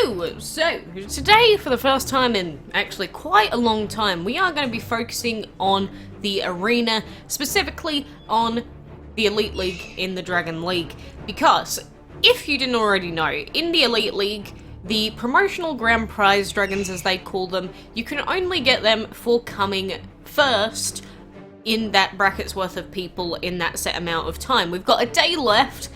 Hello! So, today, for the first time in actually quite a long time, we are going to be focusing on the arena, specifically on the Elite League in the Dragon League. Because, if you didn't already know, in the Elite League, the promotional grand prize dragons, as they call them, you can only get them for coming first in that bracket's worth of people in that set amount of time. We've got a day left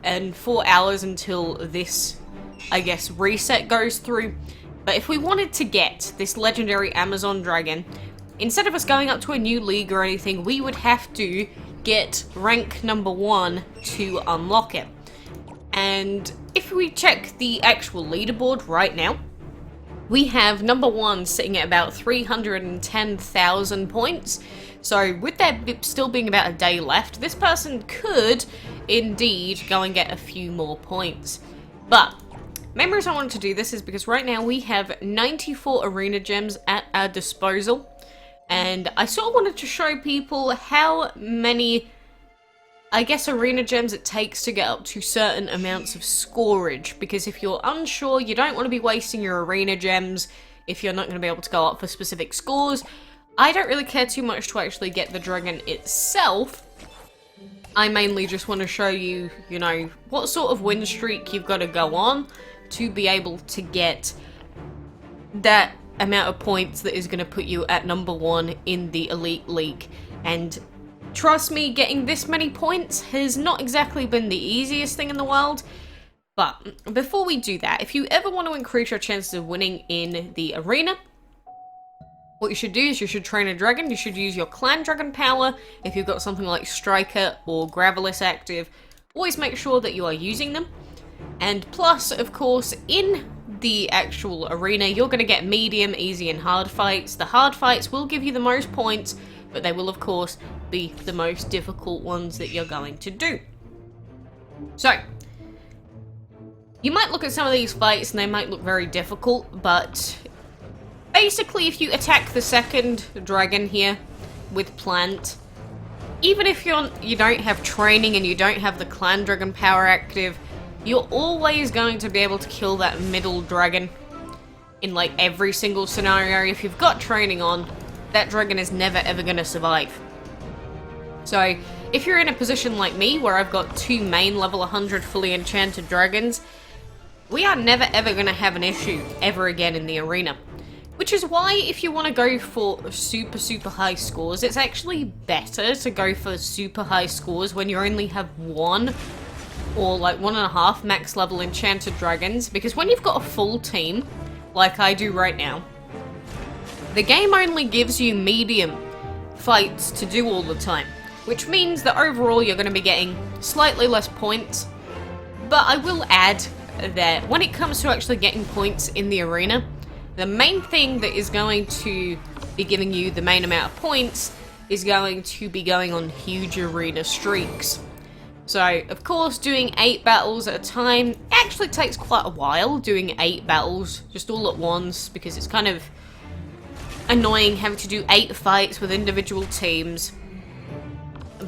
and 4 hours until this, I guess, reset goes through. But if we wanted to get this legendary Amazon dragon, instead of us going up to a new league or anything, we would have to get rank number 1 to unlock it. And if we check the actual leaderboard right now, we have number 1 sitting at about 310,000 points. So with there still being about a day left, this person could indeed go and get a few more points. But main reason I wanted to do this is because right now we have 94 arena gems at our disposal. And I sort of wanted to show people how many, I guess, arena gems it takes to get up to certain amounts of scorage. Because if you're unsure, you don't want to be wasting your arena gems if you're not going to be able to go up for specific scores. I don't really care too much to actually get the dragon itself. I mainly just want to show you, you know, what sort of win streak you've got to go on to be able to get that amount of points that is going to put you at number 1 in the Elite League. And trust me, getting this many points has not exactly been the easiest thing in the world. But before we do that, if you ever want to increase your chances of winning in the arena, what you should do is you should train a dragon. You should use your clan dragon power. If you've got something like Striker or Gravelis active, always make sure that you are using them. And plus, of course, in the actual arena, you're going to get medium, easy, and hard fights. The hard fights will give you the most points, but they will, of course, be the most difficult ones that you're going to do. So, you might look at some of these fights and they might look very difficult, but basically, if you attack the second dragon here with plant, even if you don't have training and you don't have the clan dragon power active, you're always going to be able to kill that middle dragon in like every single scenario. If you've got training on, that dragon is never ever going to survive. So if you're in a position like me where I've got 2 main level 100 fully enchanted dragons, we are never ever going to have an issue ever again in the arena. Which is why, if you want to go for super high scores, it's actually better to go for super high scores when you only have 1 or like 1.5 max level enchanted dragons. Because when you've got a full team, like I do right now, the game only gives you medium fights to do all the time. Which means that overall you're going to be getting slightly less points. But I will add that when it comes to actually getting points in the arena, the main thing that is going to be giving you the main amount of points is going to be going on huge arena streaks. So, of course, doing 8 battles at a time actually takes quite a while, doing 8 battles just all at once, because it's kind of annoying having to do 8 fights with individual teams.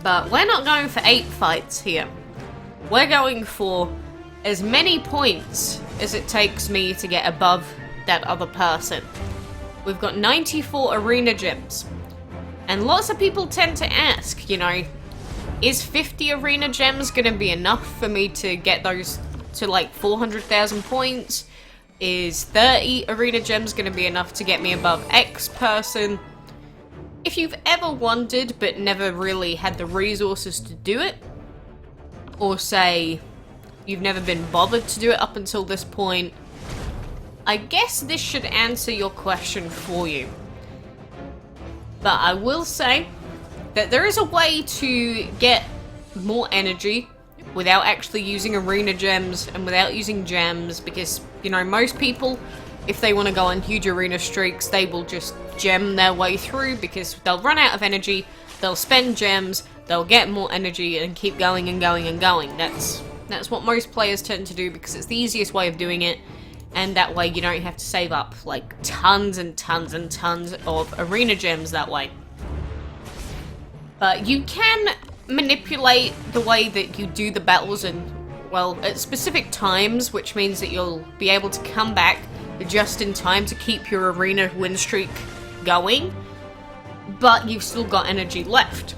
But we're not going for 8 fights here. We're going for as many points as it takes me to get above that other person. We've got 94 arena gems. And lots of people tend to ask, you know, is 50 arena gems going to be enough for me to get those to like 400,000 points? Is 30 arena gems going to be enough to get me above X person? If you've ever wondered but never really had the resources to do it, or say you've never been bothered to do it up until this point, I guess this should answer your question for you. But I will say that there is a way to get more energy without actually using arena gems and without using gems, because, you know, most people, if they want to go on huge arena streaks, they will just gem their way through, because they'll run out of energy, they'll spend gems, they'll get more energy and keep going and going and going. That's what most players tend to do, because it's the easiest way of doing it. And that way you don't have to save up like tons and tons and tons of arena gems that way. But you can manipulate the way that you do the battles and well, at specific times, which means that you'll be able to come back just in time to keep your arena win streak going, but you've still got energy left.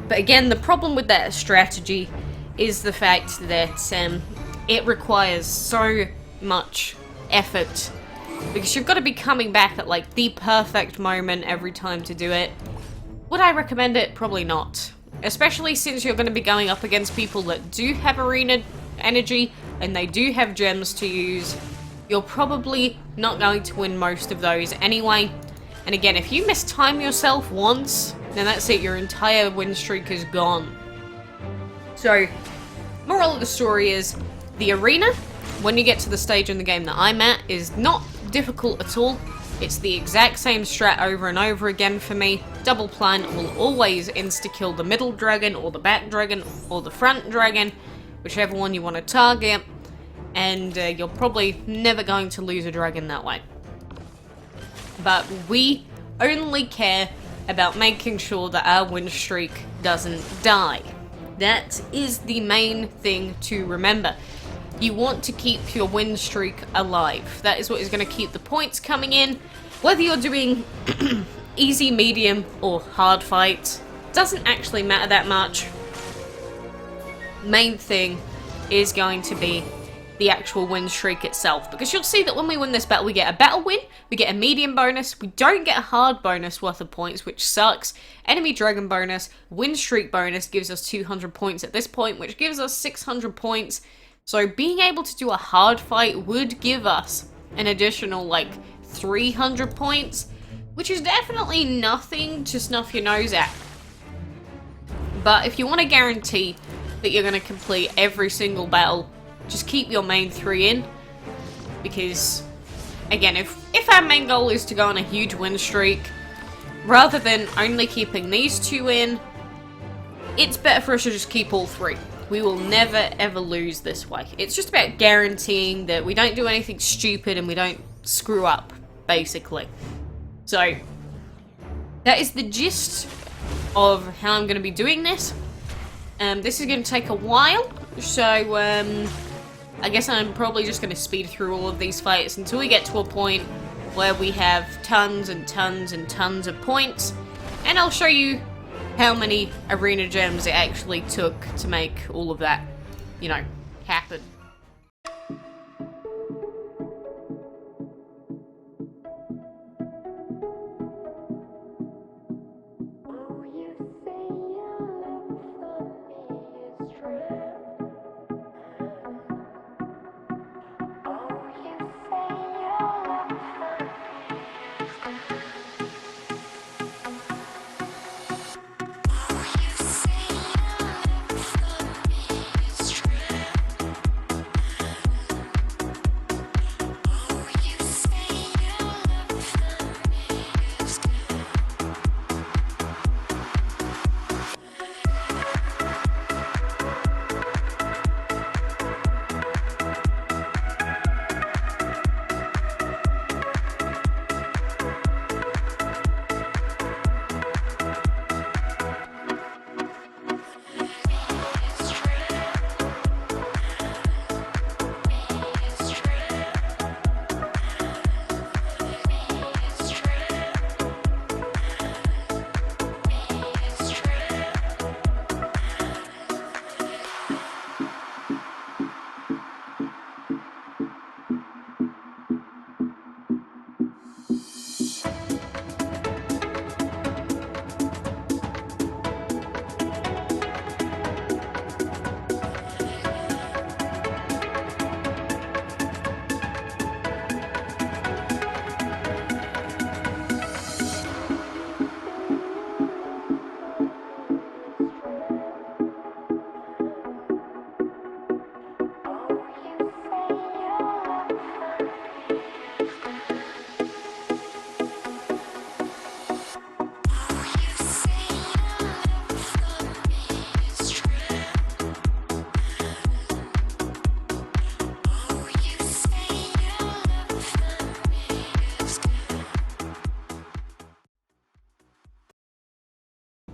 But again, the problem with that strategy is the fact that it requires so much effort, because you've got to be coming back at like the perfect moment every time to do it. Would I recommend it? Probably not. Especially since you're going to be going up against people that do have arena energy and they do have gems to use. You're probably not going to win most of those anyway. And again, if you mistime yourself once, then that's it, your entire win streak is gone. So, moral of the story is, the arena, when you get to the stage in the game that I'm at, is not difficult at all. It's the exact same strat over and over again for me. Double plant will always insta-kill the middle dragon, or the back dragon, or the front dragon, whichever one you want to target, and you're probably never going to lose a dragon that way. But we only care about making sure that our win streak doesn't die. That is the main thing to remember. You want to keep your win streak alive. That is what is going to keep the points coming in. Whether you're doing easy, medium, or hard fights, doesn't actually matter that much. Main thing is going to be the actual win streak itself, because you'll see that when we win this battle, we get a battle win, we get a medium bonus, we don't get a hard bonus worth of points, which sucks. Enemy dragon bonus, win streak bonus gives us 200 points at this point, which gives us 600 points. So being able to do a hard fight would give us an additional like 300 points, which is definitely nothing to snuff your nose at. But if you want to guarantee that you're going to complete every single battle, just keep your main 3 in, because again, if our main goal is to go on a huge win streak, rather than only keeping these 2 in, it's better for us to just keep all 3. We will never ever lose this way. It's just about guaranteeing that we don't do anything stupid and we don't screw up, basically. So, that is the gist of how I'm going to be doing this. This is going to take a while, so I guess I'm probably just going to speed through all of these fights until we get to a point where we have tons and tons and tons of points, and I'll show you how many arena gems it actually took to make all of that, you know, happen.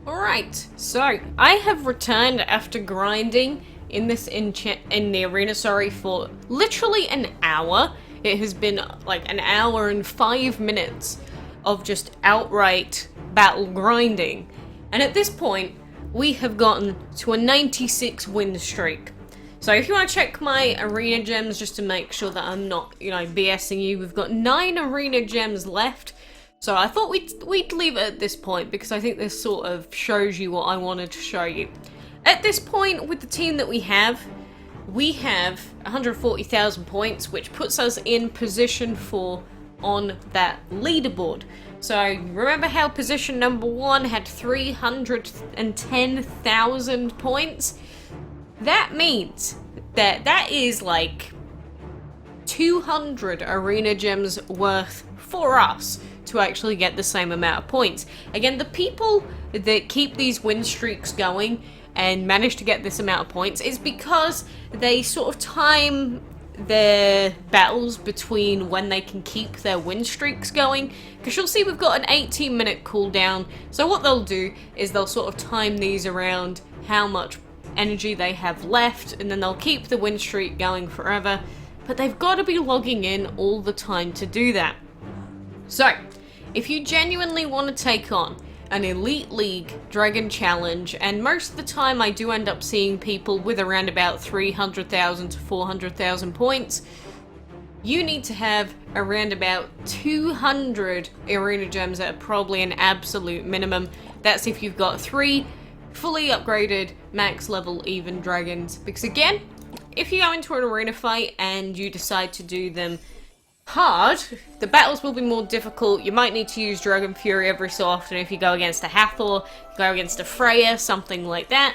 Alright, so I have returned after grinding in the arena, sorry, for literally an hour. It has been like an hour and 5 minutes of just outright battle grinding. And at this point, we have gotten to a 96 win streak. So if you want to check my arena gems just to make sure that I'm not, BSing you, we've got 9 arena gems left. So I thought we'd leave it at this point because I think this sort of shows you what I wanted to show you. At this point, with the team that we have 140,000 points, which puts us in position 4 on that leaderboard. So remember how position number 1 had 310,000 points? That means that is like 200 arena gems worth for us to actually get the same amount of points. Again, the people that keep these win streaks going and manage to get this amount of points is because they sort of time their battles between when they can keep their win streaks going, because you'll see we've got an 18-minute cooldown. So what they'll do is they'll sort of time these around how much energy they have left, and then they'll keep the win streak going forever, but they've got to be logging in all the time to do that. So if you genuinely want to take on an Elite League Dragon Challenge, and most of the time I do end up seeing people with around about 300,000 to 400,000 points, you need to have around about 200 arena gems at probably an absolute minimum. That's if you've got 3 fully upgraded max level even dragons, because again, if you go into an arena fight and you decide to do them hard, the battles will be more difficult. You might need to use Dragon Fury every so often if you go against a Hathor, go against a Freya, something like that.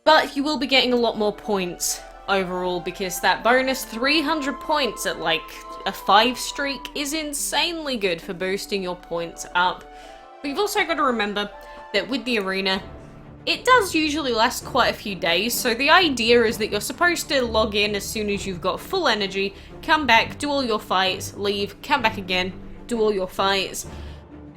But you will be getting a lot more points overall, because that bonus 300 points at like a 5 streak is insanely good for boosting your points up. But you've also got to remember that with the arena, it does usually last quite a few days, so the idea is that you're supposed to log in as soon as you've got full energy, come back, do all your fights, leave, come back again, do all your fights,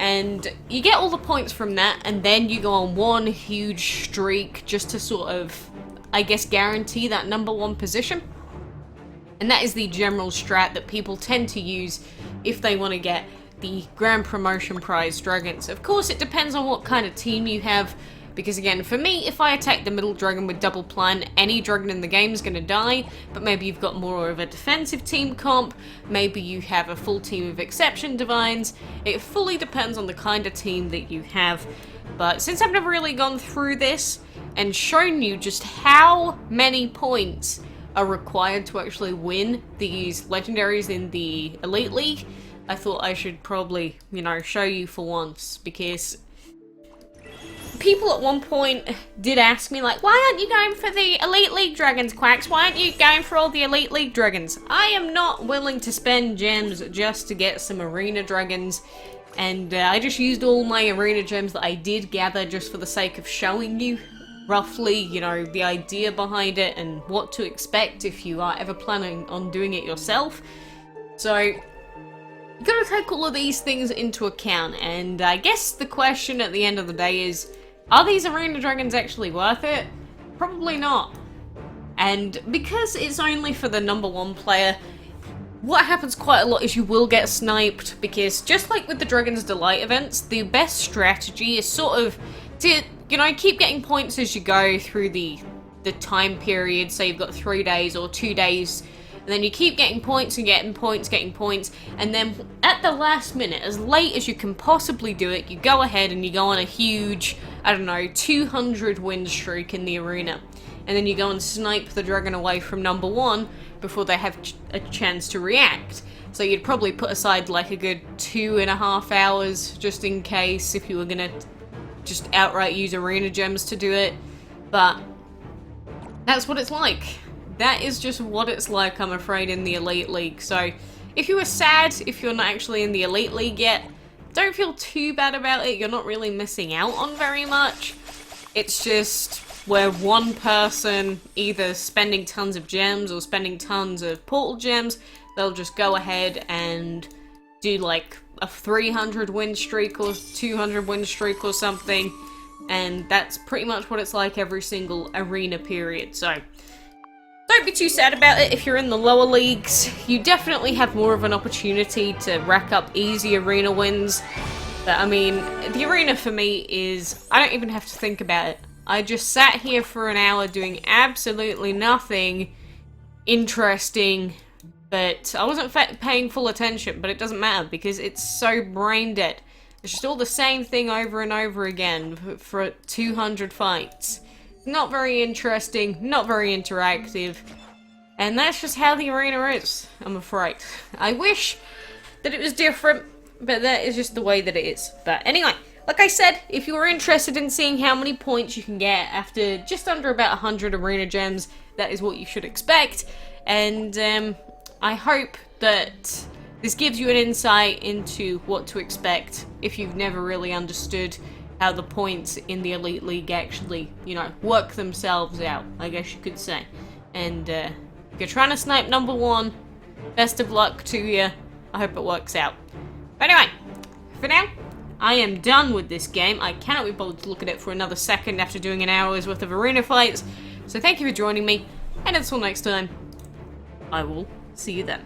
and you get all the points from that, and then you go on one huge streak just to sort of, I guess, guarantee that number 1 position. And that is the general strat that people tend to use if they want to get the Grand Promotion Prize Dragons. Of course, it depends on what kind of team you have, because again, for me, if I attack the middle dragon with double plan, any dragon in the game is going to die, but maybe you've got more of a defensive team comp, maybe you have a full team of exception divines. It fully depends on the kind of team that you have. But since I've never really gone through this and shown you just how many points are required to actually win these legendaries in the Elite League, I thought I should probably, show you for once, because people at one point did ask me, like, why aren't you going for the Elite League Dragons, Quacks? Why aren't you going for all the Elite League Dragons? I am not willing to spend gems just to get some Arena Dragons, and I just used all my Arena Gems that I did gather just for the sake of showing you roughly, the idea behind it and what to expect if you are ever planning on doing it yourself. So you gotta take all of these things into account, and I guess the question at the end of the day is, are these Arena Dragons actually worth it? Probably not. And because it's only for the number 1 player, what happens quite a lot is you will get sniped, because just like with the Dragon's Delight events, the best strategy is sort of to, keep getting points as you go through the time period. So you've got 3 days or 2 days, and then you keep getting points and getting points, and then at the last minute, as late as you can possibly do it, you go ahead and you go on a huge, 200 win streak in the arena. And then you go and snipe the dragon away from number 1 before they have a chance to react. So you'd probably put aside like a good 2.5 hours just in case, if you were gonna just outright use arena gems to do it. But that's what it's like. That is just what it's like, I'm afraid, in the Elite League. So if you were sad if you're not actually in the Elite League yet, don't feel too bad about it. You're not really missing out on very much. It's just where one person either spending tons of gems or spending tons of portal gems, they'll just go ahead and do like a 300 win streak or 200 win streak or something. and that's pretty much what it's like every single arena period, so don't be too sad about it if you're in the lower leagues. You definitely have more of an opportunity to rack up easy arena wins. But I mean, the arena for me is, I don't even have to think about it. I just sat here for an hour doing absolutely nothing interesting, but I wasn't paying full attention, but it doesn't matter because it's so brain dead. It's just all the same thing over and over again for 200 fights. Not very interesting, not very interactive, and that's just how the arena is, I'm afraid. I wish that it was different, but that is just the way that it is. But anyway, like I said, if you're interested in seeing how many points you can get after just under about 100 arena gems, that is what you should expect. And I hope that this gives you an insight into what to expect if you've never really understood how the points in the Elite League actually, you know, work themselves out, I guess you could say. And if you're trying to snipe number 1, best of luck to you. I hope it works out. But anyway, for now, I am done with this game. I cannot be bothered to look at it for another second after doing an hour's worth of arena fights. So thank you for joining me, and until next time, I will see you then.